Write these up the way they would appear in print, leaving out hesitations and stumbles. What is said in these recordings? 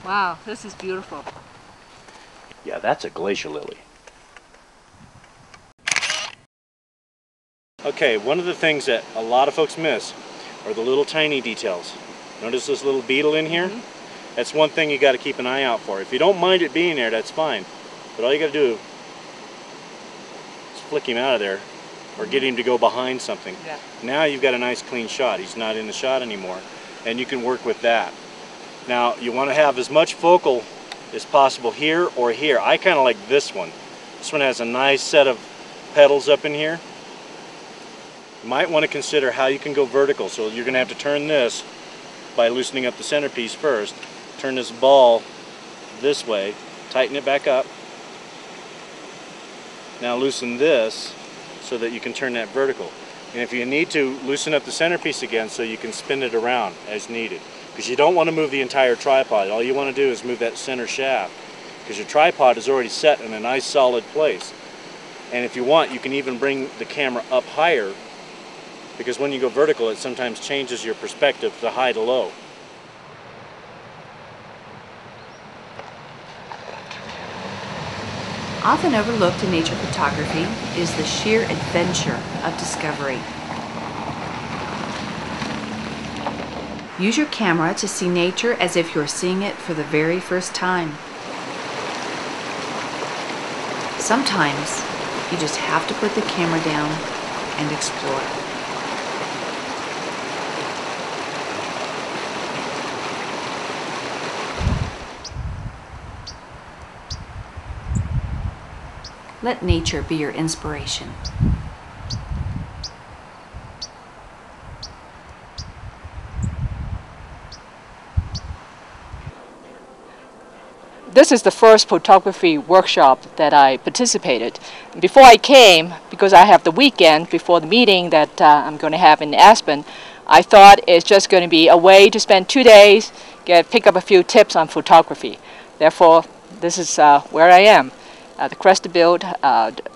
Wow, this is beautiful. Yeah, that's a glacier lily. Okay, one of the things that a lot of folks miss are the little tiny details. Notice this little beetle in here? Mm-hmm. That's one thing you got to keep an eye out for. If you don't mind it being there, that's fine. But all you got to do is flick him out of there or get him to go behind something. Yeah. Now you've got a nice clean shot. He's not in the shot anymore, and you can work with that. Now you want to have as much focal as possible here or here. I kind of like this one. This one has a nice set of petals up in here. You might want to consider how you can go vertical. So you're going to have to turn this by loosening up the centerpiece first. Turn this ball this way, tighten it back up. Now loosen this so that you can turn that vertical. And if you need to, loosen up the centerpiece again so you can spin it around as needed. Because you don't want to move the entire tripod. All you want to do is move that center shaft, because your tripod is already set in a nice solid place. And if you want, you can even bring the camera up higher, because when you go vertical, it sometimes changes your perspective to high to low. Often overlooked in nature photography is the sheer adventure of discovery. Use your camera to see nature as if you're seeing it for the very first time. Sometimes you just have to put the camera down and explore. Let nature be your inspiration. This is the first photography workshop that I participated. Before I came, because I have the weekend before the meeting that I'm going to have in Aspen, I thought it's just going to be a way to spend 2 days, pick up a few tips on photography. Therefore, this is where I am. The Crested Build,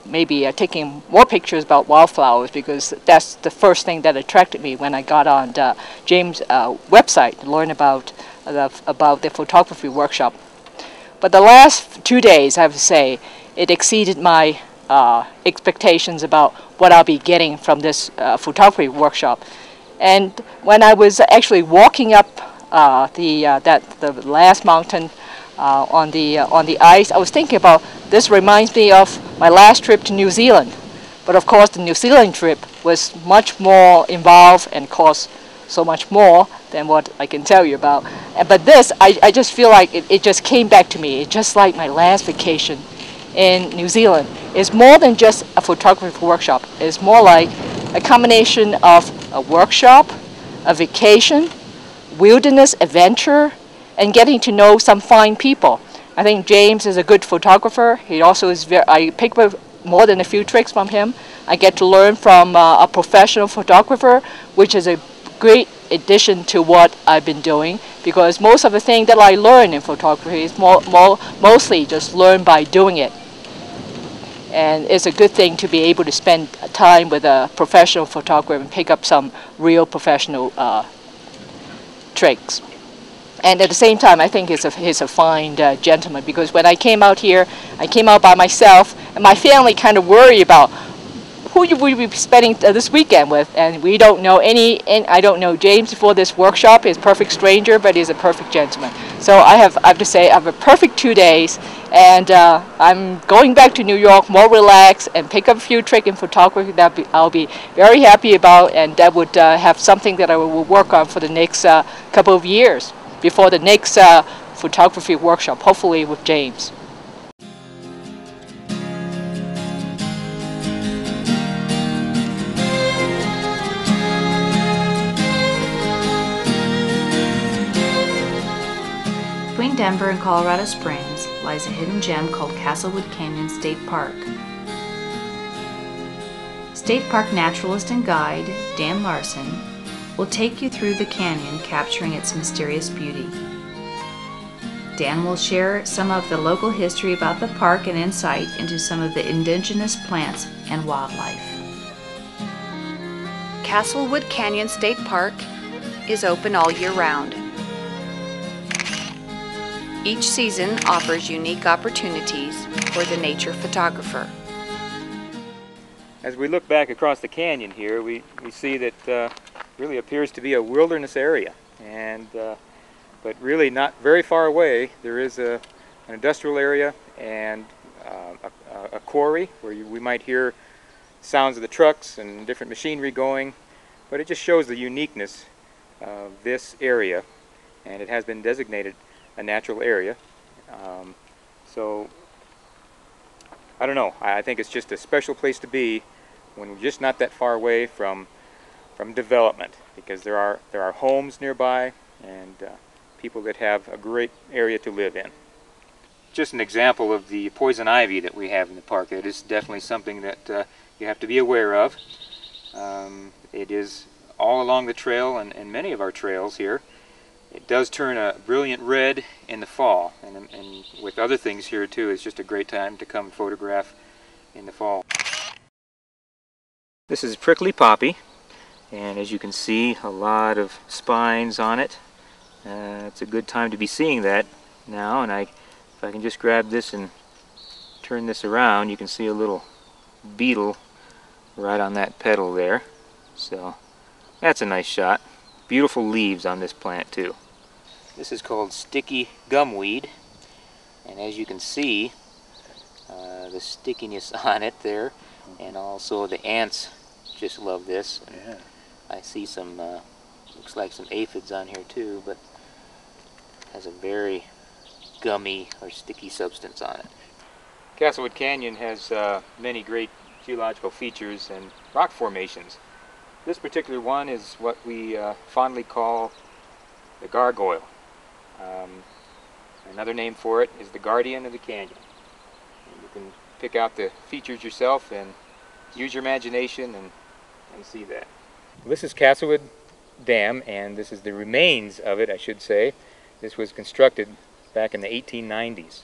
maybe taking more pictures about wildflowers, because that's the first thing that attracted me when I got on James' website to learn about the photography workshop. But the last 2 days, I have to say, it exceeded my expectations about what I'll be getting from this photography workshop. And when I was actually walking up the last mountain on the ice, I was thinking about, this reminds me of my last trip to New Zealand. But of course, the New Zealand trip was much more involved and cost so much more than what I can tell you about. But this, I just feel like it just came back to me. It's just like my last vacation in New Zealand. It's more than just a photography workshop. It's more like a combination of a workshop, a vacation, wilderness adventure, and getting to know some fine people. I think James is a good photographer. He also is I pick up more than a few tricks from him. I get to learn from a professional photographer, which is a great addition to what I've been doing, because most of the things that I learn in photography is mostly just learned by doing it. And it's a good thing to be able to spend time with a professional photographer and pick up some real professional tricks. And at the same time, I think he's a fine gentleman, because when I came out here, I came out by myself, and my family kind of worry about who you will be spending this weekend with, and we don't know and I don't know James before this workshop. He's a perfect stranger, but he's a perfect gentleman. So I have to say, I have a perfect 2 days, and I'm going back to New York more relaxed and pick up a few tricks in photography that I'll be very happy about, and that would have something that I will work on for the next couple of years before the next photography workshop, hopefully with James. Between Denver and Colorado Springs lies a hidden gem called Castlewood Canyon State Park. State Park naturalist and guide Dan Larson will take you through the canyon, capturing its mysterious beauty. Dan will share some of the local history about the park and insight into some of the indigenous plants and wildlife. Castlewood Canyon State Park is open all year round. Each season offers unique opportunities for the nature photographer. As we look back across the canyon here, we see that really appears to be a wilderness area, and but really not very far away there is an industrial area and a quarry where we might hear sounds of the trucks and different machinery going, but it just shows the uniqueness of this area, and it has been designated a natural area. So I don't know, I think it's just a special place to be when we're just not that far away from development, because there are homes nearby and people that have a great area to live in. Just an example of the poison ivy that we have in the park. It is definitely something that you have to be aware of. It is all along the trail and many of our trails here. It does turn a brilliant red in the fall, and with other things here too, it's just a great time to come photograph in the fall. This is prickly poppy, and as you can see, a lot of spines on it. It's a good time to be seeing that now, and if I can just grab this and turn this around, you can see a little beetle right on that petal there. So that's a nice shot. Beautiful leaves on this plant too. This is called sticky gumweed, and as you can see, the stickiness on it there, and also the ants just love this. Yeah. I see some, looks like some aphids on here too, but has a very gummy or sticky substance on it. Castlewood Canyon has many great geological features and rock formations. This particular one is what we fondly call the gargoyle. Another name for it is the guardian of the canyon. And you can pick out the features yourself and use your imagination and see that. This is Castlewood Dam, and this is the remains of it, I should say. This was constructed back in the 1890s.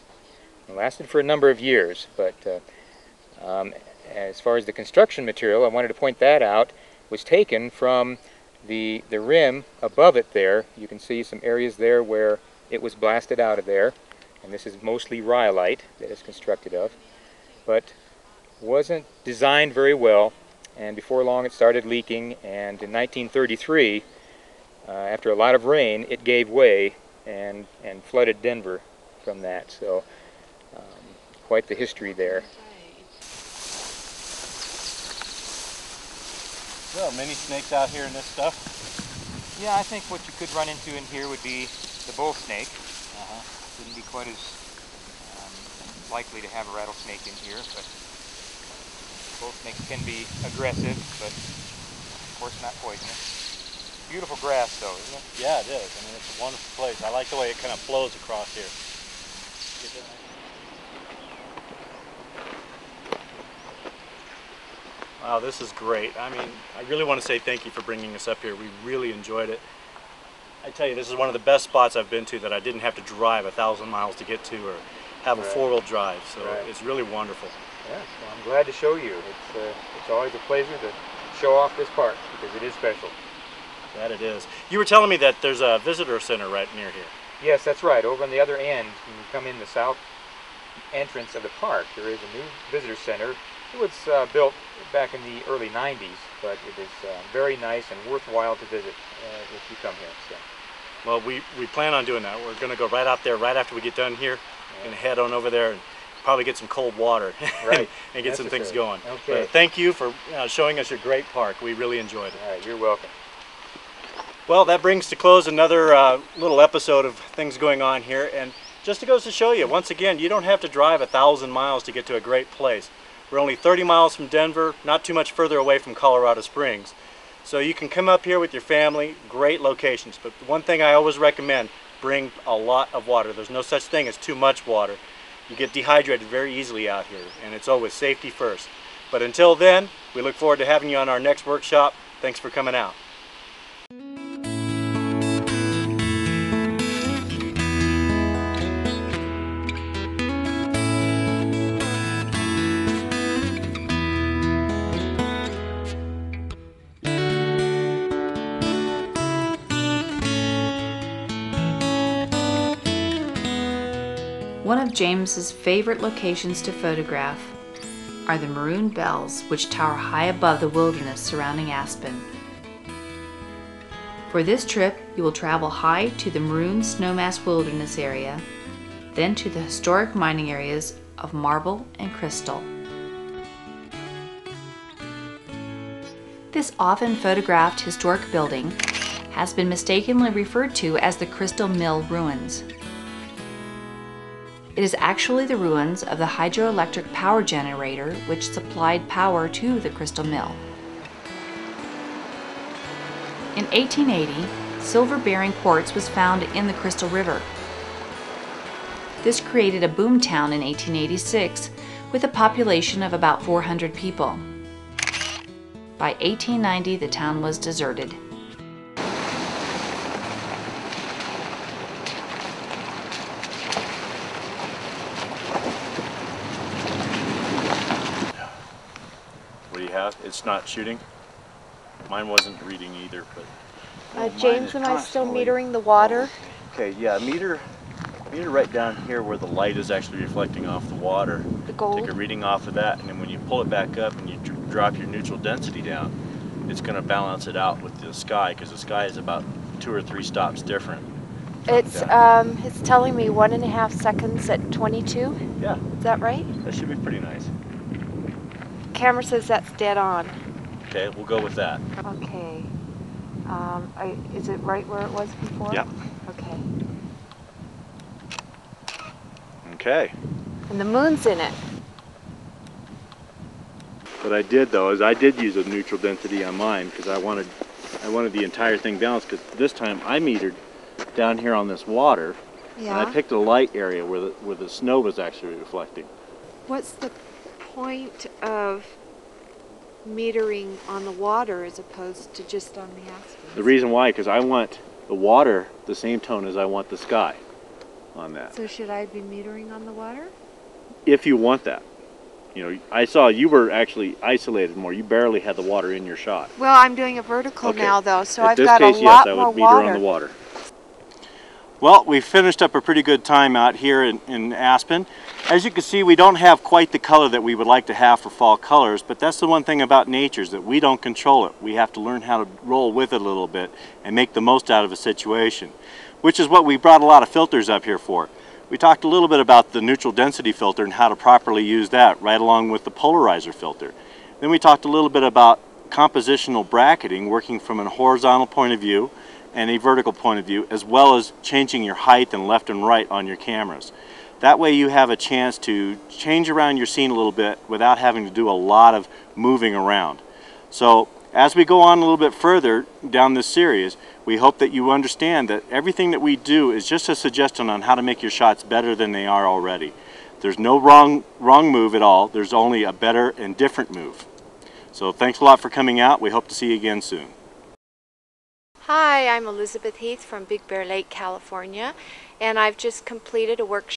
It lasted for a number of years, but as far as the construction material, I wanted to point that out, was taken from the rim above it there. You can see some areas there where it was blasted out of there, and this is mostly rhyolite that it's constructed of, but wasn't designed very well, and before long it started leaking, and in 1933, after a lot of rain, it gave way and flooded Denver from that. So quite the history there. Well, many snakes out here in this stuff. Yeah, I think what you could run into in here would be the bull snake. Wouldn't be quite as likely to have a rattlesnake in here, but bull snakes can be aggressive, but of course not poisonous. Beautiful grass though, isn't it? Yeah, it is. I mean, it's a wonderful place. I like the way it kind of flows across here. Wow, this is great. I mean, I really want to say thank you for bringing us up here. We really enjoyed it. I tell you, this is one of the best spots I've been to that I didn't have to drive 1,000 miles to get to or have a four-wheel drive. So it's really wonderful. Yeah, well, I'm glad to show you. It's always a pleasure to show off this park because it is special. That it is. You were telling me that there's a visitor center right near here. Yes, that's right. Over on the other end, when you come in the south entrance of the park, there is a new visitor center. It was built back in the early 90s, but it is very nice and worthwhile to visit if you come here. So. Well, we plan on doing that. We're going to go right out there right after we get done here. We're going to head on over there and probably get some cold water right. and get some things going. Okay. But thank you for showing us your great park. We really enjoyed it. All right, you're welcome. Well, that brings to close another little episode of things going on here. And just goes to show you, once again, you don't have to drive 1,000 miles to get to a great place. We're only 30 miles from Denver, not too much further away from Colorado Springs. So you can come up here with your family, great locations. But one thing I always recommend, bring a lot of water. There's no such thing as too much water. You get dehydrated very easily out here, and it's always safety first. But until then, we look forward to having you on our next workshop. Thanks for coming out. One of James's favorite locations to photograph are the maroon bells, which tower high above the wilderness surrounding Aspen. For this trip, you will travel high to the Maroon Snowmass Wilderness area, then to the historic mining areas of Marble and Crystal. This often photographed historic building has been mistakenly referred to as the Crystal Mill Ruins. It is actually the ruins of the hydroelectric power generator which supplied power to the Crystal Mill. In 1880, silver-bearing quartz was found in the Crystal River. This created a boom town in 1886 with a population of about 400 people. By 1890, the town was deserted. What do you have? It's not shooting? Mine wasn't reading either, but... James, am I still metering the water? Okay, yeah, meter right down here where the light is actually reflecting off the water. The gold? Take a reading off of that, and then when you pull it back up and you drop your neutral density down, it's going to balance it out with the sky, because the sky is about 2 or 3 stops different. It's telling me 1.5 seconds at 22. Yeah. Is that right? That should be pretty nice. Camera says that's dead on. Okay, we'll go with that. Okay. Is it right where it was before? Yeah. Okay. Okay. And the moon's in it. What I did though is I did use a neutral density on mine because I wanted the entire thing balanced, because this time I metered down here on this water. Yeah. And I picked a light area where the snow was actually reflecting. What's the point of metering on the water as opposed to just on the aspen? The reason why, because I want the water the same tone as I want the sky on that. So should I be metering on the water? If you want that. You know, I saw you were actually isolated more. You barely had the water in your shot. Well, I'm doing a vertical Okay. now though, so In I've this got case, a yes, lot I more would meter water. on the water. Well, we finished up a pretty good time out here in Aspen. As you can see, we don't have quite the color that we would like to have for fall colors, but that's the one thing about nature, is that we don't control it. We have to learn how to roll with it a little bit and make the most out of a situation, which is what we brought a lot of filters up here for. We talked a little bit about the neutral density filter and how to properly use that, right along with the polarizer filter. Then we talked a little bit about compositional bracketing, working from a horizontal point of view and a vertical point of view, as well as changing your height and left and right on your cameras. That way you have a chance to change around your scene a little bit without having to do a lot of moving around. So as we go on a little bit further down this series, we hope that you understand that everything that we do is just a suggestion on how to make your shots better than they are already. There's no wrong move at all. There's only a better and different move. So thanks a lot for coming out. We hope to see you again soon. Hi, I'm Elizabeth Heath from Big Bear Lake, California, and I've just completed a workshop